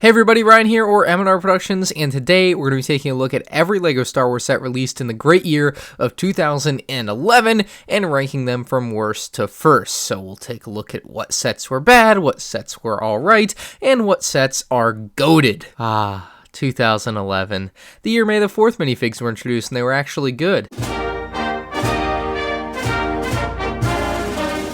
Hey everybody, Ryan here, or M&R Productions, and today we're going to be taking a look at every LEGO Star Wars set released in the great year of 2011 and ranking them from worst to first. So we'll take a look at what sets were bad, what sets were alright, and what sets are goated. 2011. The year May the 4th minifigs were introduced and they were actually good.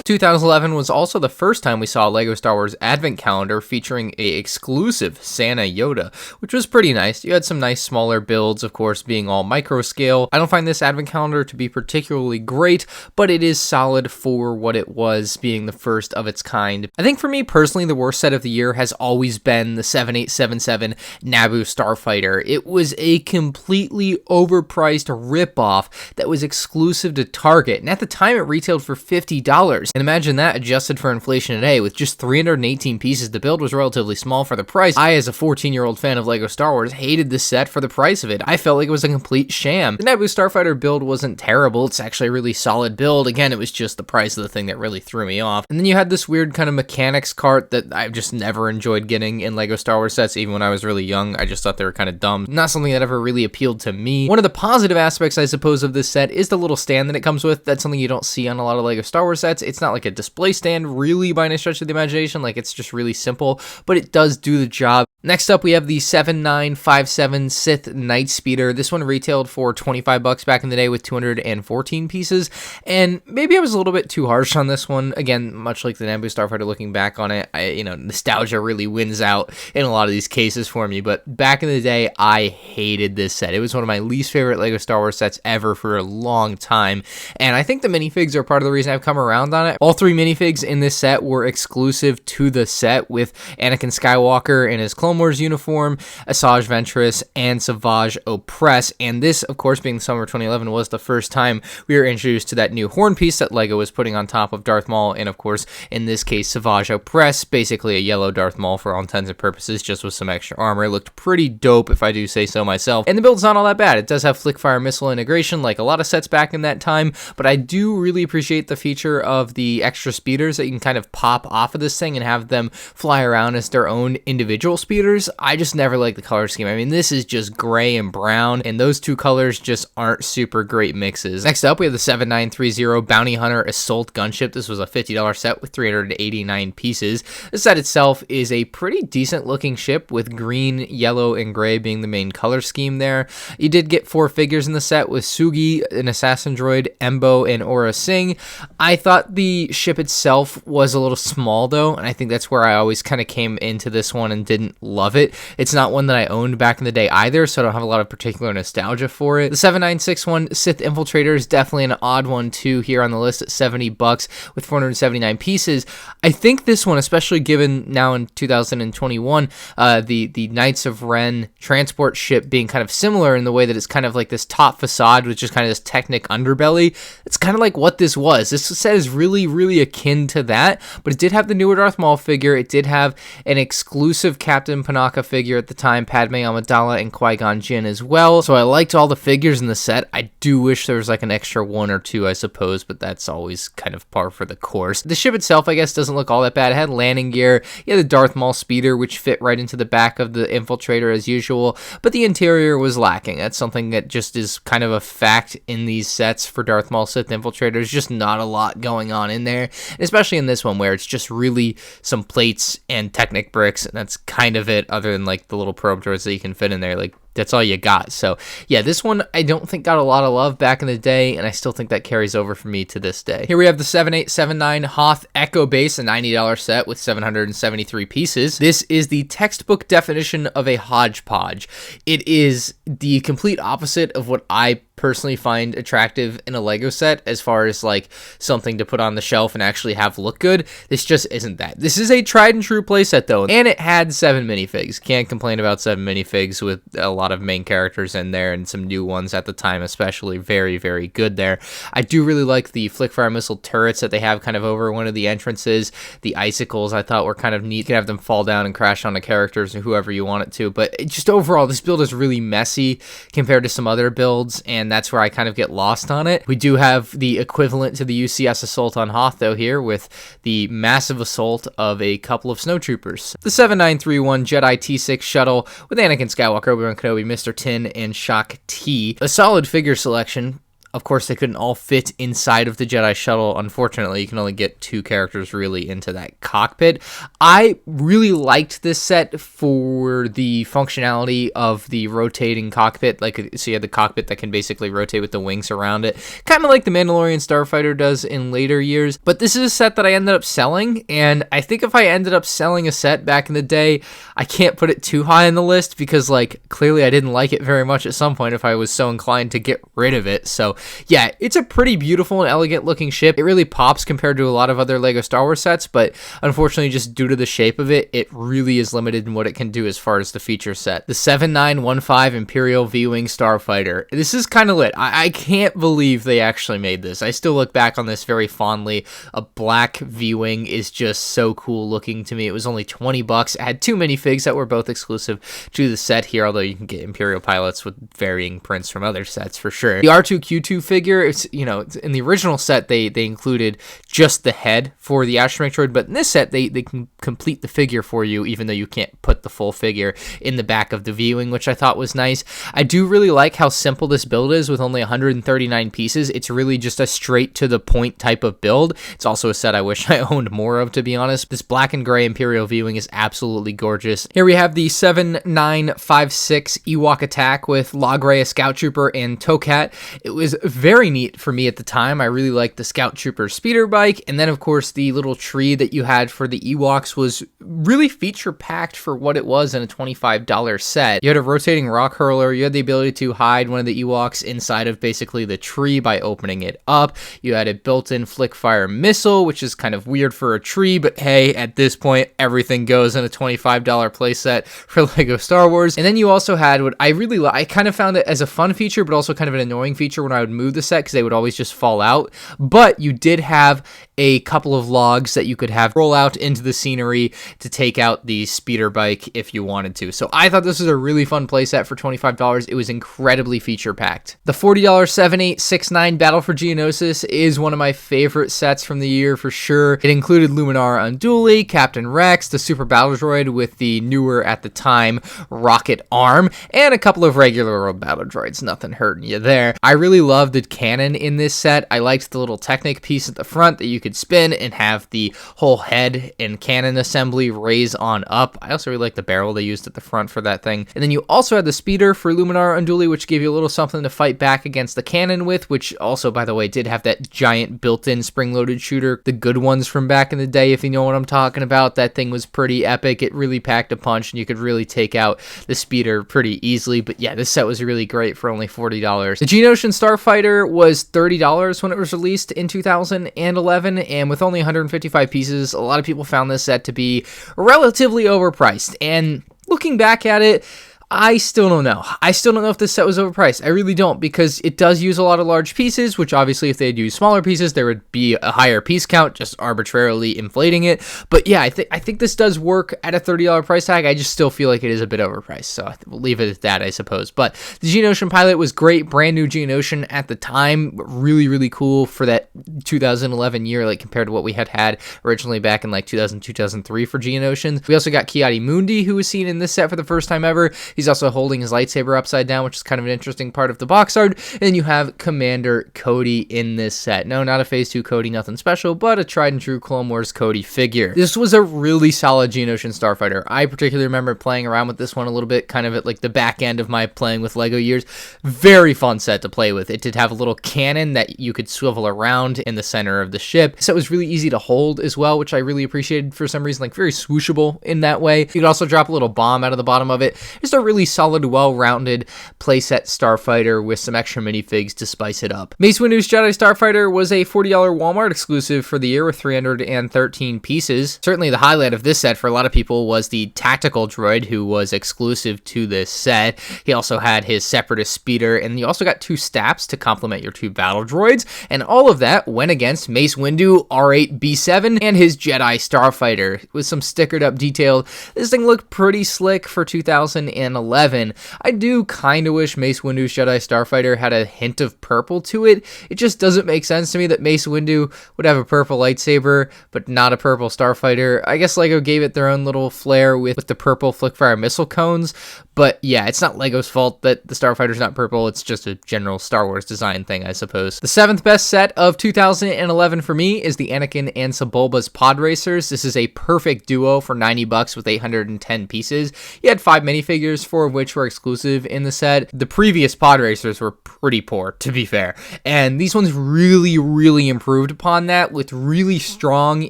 2011 was also the first time we saw a LEGO Star Wars advent calendar featuring a exclusive Santa Yoda, which was pretty nice. You had some nice smaller builds, of course, being all micro scale. I don't find this advent calendar to be particularly great, but it is solid for what it was, being the first of its kind. I think for me personally, the worst set of the year has always been the 7877 Naboo Starfighter. It was a completely overpriced ripoff that was exclusive to Target, and at the time it retailed for $50. And imagine that adjusted for inflation today, with just 318 pieces. The build was relatively small for the price. I, as a 14-year-old fan of LEGO Star Wars, hated this set for the price of it. I felt like it was a complete sham. The Naboo Starfighter build wasn't terrible. It's actually a really solid build. Again, it was just the price of the thing that really threw me off. And then you had this weird kind of mechanics cart that I've just never enjoyed getting in LEGO Star Wars sets, even when I was really young. I just thought they were kind of dumb. Not something that ever really appealed to me. One of the positive aspects, I suppose, of this set is the little stand that it comes with. That's something you don't see on a lot of LEGO Star Wars sets. It's not like a display stand really by any stretch of the imagination, like it's just really simple, but it does do the job. Next up, we have the 7957 Sith Night Speeder. This one retailed for $25 back in the day with 214 pieces, and maybe I was a little bit too harsh on this one. Again, much like the Naboo Starfighter, looking back on it, nostalgia really wins out in a lot of these cases for me, but back in the day, I hated this set. It was one of my least favorite LEGO Star Wars sets ever for a long time, and I think the minifigs are part of the reason I've come around on it. All three minifigs in this set were exclusive to the set, with Anakin Skywalker in his Clone Wars uniform, Asajj Ventress, and Savage Opress. And this, of course, being the summer of 2011, was the first time we were introduced to that new horn piece that LEGO was putting on top of Darth Maul, and of course, in this case, Savage Opress, basically a yellow Darth Maul for all intents and purposes, just with some extra armor. It looked pretty dope, if I do say so myself. And the build's not all that bad. It does have flick-fire missile integration, like a lot of sets back in that time, but I do really appreciate the feature of the extra speeders that you can kind of pop off of this thing and have them fly around as their own individual speeders. I just never liked the color scheme. I mean, this is just gray and brown, and those two colors just aren't super great mixes. Next up, we have the 7930 Bounty Hunter Assault Gunship. This was a $50 set with 389 pieces. The set itself is a pretty decent looking ship, with green, yellow, and gray being the main color scheme there. You did get 4 figures in the set, with Sugi, an assassin droid, Embo, and Aura Singh. I thought the ship itself was a little small though, and I think that's where I always kind of came into this one and didn't love it. It's not one that I owned back in the day either, so I don't have a lot of particular nostalgia for it. The 7961 Sith Infiltrator is definitely an odd one too here on the list at $70 with 479 pieces. I think this one, especially given now in 2021, the Knights of Ren transport ship being kind of similar in the way that it's kind of like this top facade with just kind of this Technic underbelly. It's kind of like what this was. This set is really akin to that, but it did have the newer Darth Maul figure. It did have an exclusive Captain Panaka figure at the time, Padme Amidala and Qui-Gon Jinn as well. So I liked all the figures in the set. I do wish there was like an extra one or two, I suppose, but that's always kind of par for the course. The ship itself, I guess, doesn't look all that bad. It had landing gear. You had the Darth Maul speeder, which fit right into the back of the Infiltrator as usual, but the interior was lacking. That's something that just is kind of a fact in these sets for Darth Maul Sith Infiltrator. There's just not a lot going on in there, and especially in this one where it's just really some plates and Technic bricks, and that's kind of it, other than like the little probe droids that you can fit in there. Like, that's all you got. So yeah, this one I don't think got a lot of love back in the day, and I still think that carries over for me to this day. Here we have the 7879 Hoth Echo Base, a $90 set with 773 pieces. This is the textbook definition of a hodgepodge. It is the complete opposite of what I personally find attractive in a LEGO set, as far as like something to put on the shelf and actually have look good. This just isn't that. This is a tried and true playset though, and it had 7 minifigs. Can't complain about 7 minifigs with a lot lot of main characters in there and some new ones at the time, especially. Very, very good there. I do really like the flickfire missile turrets that they have kind of over one of the entrances. The icicles I thought were kind of neat. You can have them fall down and crash on the characters or whoever you want it to. But just overall, this build is really messy compared to some other builds, and that's where I kind of get lost on it. We do have the equivalent to the UCS assault on Hoth though here, with the massive assault of a couple of snowtroopers. The 7931 Jedi T6 shuttle with Anakin Skywalker, Obi-Wan Kenobi, Mr. Tin, and Shock T. A solid figure selection. Of course, they couldn't all fit inside of the Jedi shuttle. Unfortunately, you can only get 2 characters really into that cockpit. I really liked this set for the functionality of the rotating cockpit. Like, so you had the cockpit that can basically rotate with the wings around it, kind of like the Mandalorian Starfighter does in later years. But this is a set that I ended up selling, and I think if I ended up selling a set back in the day, I can't put it too high on the list because, like, clearly I didn't like it very much at some point if I was so inclined to get rid of it. So yeah, it's a pretty beautiful and elegant looking ship. It really pops compared to a lot of other LEGO Star Wars sets, but unfortunately, just due to the shape of it, it really is limited in what it can do as far as the feature set. The 7915 Imperial Vwing Starfighter. This is kind of lit. I can't believe they actually made this. I still look back on this very fondly. A black Vwing is just so cool looking to me. It was only 20 bucks. It had 2 minifigs that were both exclusive to the set here, although you can get Imperial pilots with varying prints from other sets for sure. The R2-Q2 figure, it's, you know, in the original set they included just the head for the astromech droid, but in this set they can complete the figure for you, even though you can't put the full figure in the back of the Vwing, which I thought was nice. I do really like how simple this build is with only 139 pieces. It's really just a straight to the point type of build. It's also a set I wish I owned more of, to be honest. This black and gray Imperial Vwing is absolutely gorgeous. Here we have the 7956 Ewok Attack with Logray, a Scout Trooper, and Tokat. It was very neat for me at the time. I really liked the Scout Trooper speeder bike, and then of course the little tree that you had for the Ewoks was really feature packed for what it was in a $25 set. You had a rotating rock hurler, you had the ability to hide one of the Ewoks inside of basically the tree by opening it up. You had a built-in flick fire missile, which is kind of weird for a tree, but hey, at this point everything goes in a $25 playset for LEGO Star Wars. And then you also had what I kind of found it as a fun feature, but also kind of an annoying feature when I would move the set because they would always just fall out. But you did have a couple of logs that you could have roll out into the scenery to take out the speeder bike if you wanted to. So I thought this was a really fun playset for $25. It was incredibly feature packed. The $40 7869 Battle for Geonosis is one of my favorite sets from the year for sure. It included Luminara Unduli, Captain Rex, the Super Battle Droid with the newer at the time rocket arm, and a couple of regular old battle droids. Nothing hurting you there. I really loved the cannon in this set. I liked the little Technic piece at the front that you could spin and have the whole head and cannon assembly raise on up. I also really like the barrel they used at the front for that thing. And then you also had the speeder for Luminara Unduli, which gave you a little something to fight back against the cannon with, which also, by the way, did have that giant built-in spring-loaded shooter, the good ones from back in the day, if you know what I'm talking about. That thing was pretty epic. It really packed a punch, and you could really take out the speeder pretty easily. But yeah, this set was really great for only $40. The Geonosian Starfighter was $30 when it was released in 2011, and with only 155 pieces, a lot of people found this set to be relatively overpriced. And looking back at it, I still don't know. I still don't know if this set was overpriced. I really don't, because it does use a lot of large pieces, which obviously if they'd use smaller pieces, there would be a higher piece count, just arbitrarily inflating it. But yeah, I think this does work at a $30 price tag. I just still feel like it is a bit overpriced, so we'll leave it at that, I suppose. But the Geonosian pilot was great. Brand new Geonosian at the time. Really, really cool for that 2011 year, like compared to what we had originally back in like 2000, 2003 for Geonosians. We also got Ki-Adi-Mundi, who was seen in this set for the first time ever. He's also holding his lightsaber upside down, which is kind of an interesting part of the box art. And you have Commander Cody in this set. No, not a Phase 2 Cody, nothing special, but a tried and true Clone Wars Cody figure. This was a really solid Geonosian Starfighter. I particularly remember playing around with this one a little bit, kind of at like the back end of my playing with LEGO years. Very fun set to play with. It did have a little cannon that you could swivel around in the center of the ship. So it was really easy to hold as well, which I really appreciated for some reason, like very swooshable in that way. You could also drop a little bomb out of the bottom of it. Just a really solid, well-rounded playset Starfighter with some extra minifigs to spice it up. Mace Windu's Jedi Starfighter was a $40 Walmart exclusive for the year with 313 pieces. Certainly the highlight of this set for a lot of people was the tactical droid, who was exclusive to this set. He also had his Separatist speeder, and you also got 2 staffs to complement your 2 battle droids, and all of that went against Mace Windu R8B7 and his Jedi Starfighter with some stickered up detail. This thing looked pretty slick for 2011. I do kind of wish Mace Windu's Jedi Starfighter had a hint of purple to it. It just doesn't make sense to me that Mace Windu would have a purple lightsaber, but not a purple Starfighter. I guess LEGO gave it their own little flair with the purple flickfire missile cones, but yeah, it's not LEGO's fault that the Starfighter's not purple. It's just a general Star Wars design thing, I suppose. The 7th best set of 2011 for me is the Anakin and Sebulba's Pod Racers. This is a perfect duo for $90 with 810 pieces. You had 5 minifigures, 4 of which were exclusive in the set. The previous Pod Racers were pretty poor, to be fair, and these ones really improved upon that with really strong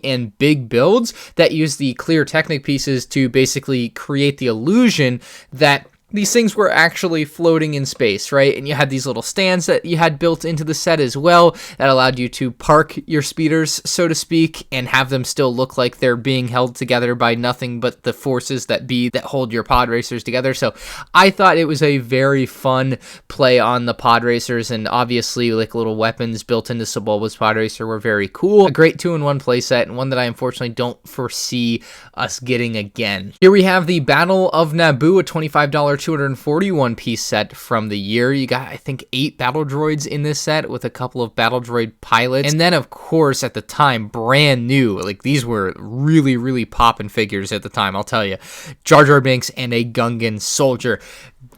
and big builds that use the clear Technic pieces to basically create the illusion that these things were actually floating in space, right? And you had these little stands that you had built into the set as well that allowed you to park your speeders, so to speak, and have them still look like they're being held together by nothing but the forces that hold your pod racers together. So I thought it was a very fun play on the pod racers, and obviously like little weapons built into Sebulba's pod racer were very cool. A great 2-in-1 playset, and one that I unfortunately don't foresee us getting again. Here we have the Battle of Naboo, a $25 241 piece set from the year. You got, I think, 8 battle droids in this set with a couple of battle droid pilots. And then, of course, at the time, brand new, like these were really poppin' figures at the time, I'll tell you. Jar Jar Binks and a Gungan soldier.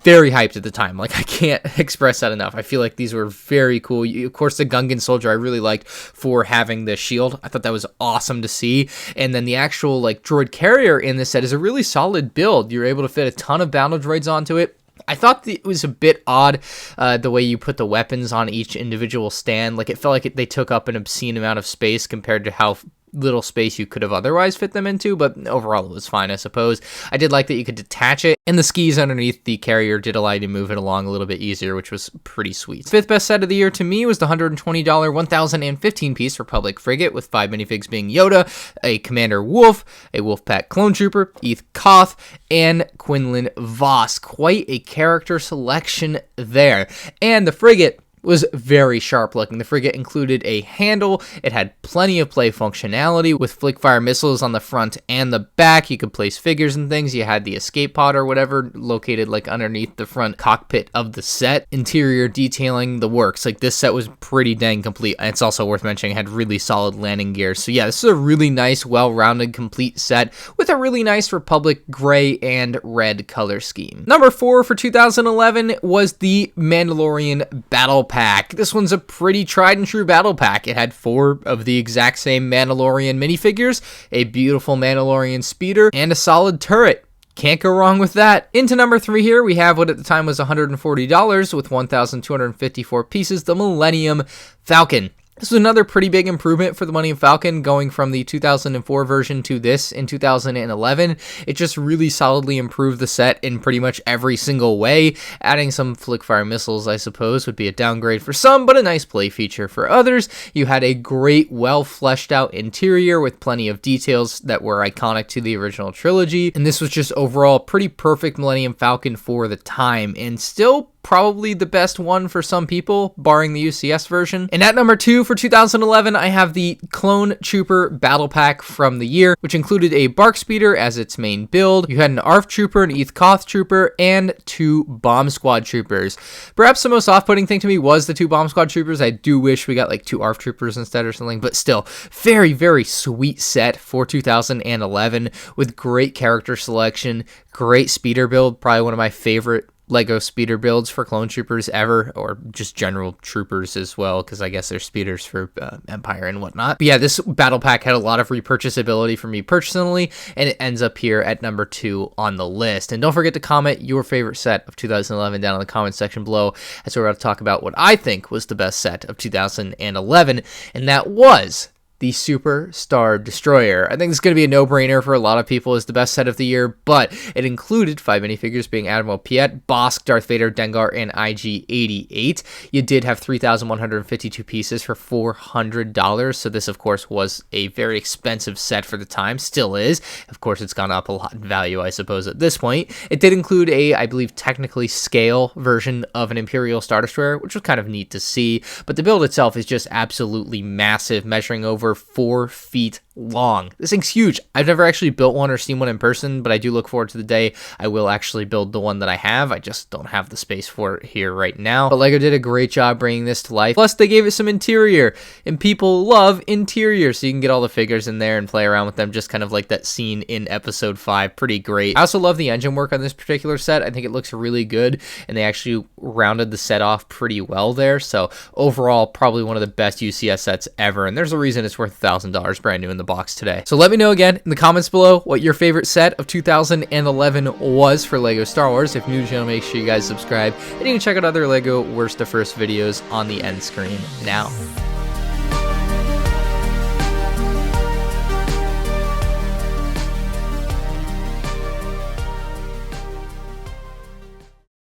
Very hyped at the time. Like, I can't express that enough. I feel like these were very cool. Of course, the Gungan soldier I really liked for having the shield. I thought that was awesome to see. And then the actual like droid carrier in this set is a really solid build. You're able to fit a ton of battle droids onto it. I thought it was a bit odd the way you put the weapons on each individual stand. Like, it felt like they took up an obscene amount of space compared to how little space you could have otherwise fit them into, but overall it was fine, I suppose. I did like that you could detach it, and the skis underneath the carrier did allow you to move it along a little bit easier, which was pretty sweet. 5th best set of the year to me was the $120 1015 piece Republic Frigate with 5 minifigs being Yoda, a Commander Wolf, a Wolfpack Clone Trooper, Eth Koth, and Quinlan Voss. Quite a character selection there. And the Frigate was very sharp looking. The Frigate included a handle. It had plenty of play functionality with flickfire missiles on the front and the back. You could place figures and things. You had the escape pod or whatever located like underneath the front cockpit of the set. Interior detailing, the works. Like, this set was pretty dang complete. And it's also worth mentioning it had really solid landing gear. So yeah, this is a really nice, well-rounded, complete set with a really nice Republic gray and red color scheme. Number 4 for 2011 was the Mandalorian Battle Pack. This one's a pretty tried and true battle pack. It had 4 of the exact same Mandalorian minifigures, a beautiful Mandalorian speeder, and a solid turret. Can't go wrong with that. Into number 3 here, we have what at the time was $140 with 1,254 pieces, the Millennium Falcon. This was another pretty big improvement for the Millennium Falcon, going from the 2004 version to this in 2011. It just really solidly improved the set in pretty much every single way. Adding some flickfire missiles, I suppose, would be a downgrade for some, but a nice play feature for others. You had a great, well fleshed out interior with plenty of details that were iconic to the original trilogy. And this was just overall a pretty perfect Millennium Falcon for the time, and still probably the best one for some people, barring the UCS version. And at number 2 for 2011, I have the Clone Trooper Battle Pack from the year, which included a Bark Speeder as its main build. You had an ARF Trooper, an Eth Koth Trooper, and 2 Bomb Squad Troopers. Perhaps the most off-putting thing to me was the 2 Bomb Squad Troopers. I do wish we got like 2 ARF Troopers instead or something, but still, very sweet set for 2011 with great character selection, great speeder build, probably one of my favorite LEGO speeder builds for clone troopers ever, or just general troopers as well, because I guess they're speeders for Empire and whatnot. But yeah, this battle pack had a lot of repurchasability for me personally, and it ends up here at number 2 on the list. And don't forget to comment your favorite set of 2011 down in the comment section below, as we're about to talk about what I think was the best set of 2011, and that was the Super Star Destroyer. I think it's going to be a no-brainer for a lot of people as the best set of the year, but it included 5 minifigures being Admiral Piet, Bossk, Darth Vader, Dengar, and IG-88. You did have 3,152 pieces for $400, so this, of course, was a very expensive set for the time, still is. Of course, it's gone up a lot in value, I suppose, at this point. It did include a, I believe, technically scale version of an Imperial Star Destroyer, which was kind of neat to see, but the build itself is just absolutely massive, measuring over 4 feet long. This thing's huge. I've never actually built one or seen one in person, but I do look forward to the day I will actually build the one that I have. I just don't have the space for it here right now. But LEGO did a great job bringing this to life. Plus, they gave it some interior, and people love interior, so you can get all the figures in there and play around with them, just kind of like that scene in episode 5. Pretty great. I also love the engine work on this particular set. I think it looks really good, and they actually rounded the set off pretty well there. So overall, probably one of the best UCS sets ever, and there's a reason it's worth $1,000 brand new in the box today. So let me know again in the comments below what your favorite set of 2011 was for LEGO Star Wars. If you're new to the channel, make sure you guys subscribe, and you can check out other LEGO Worst to First videos on the end screen now.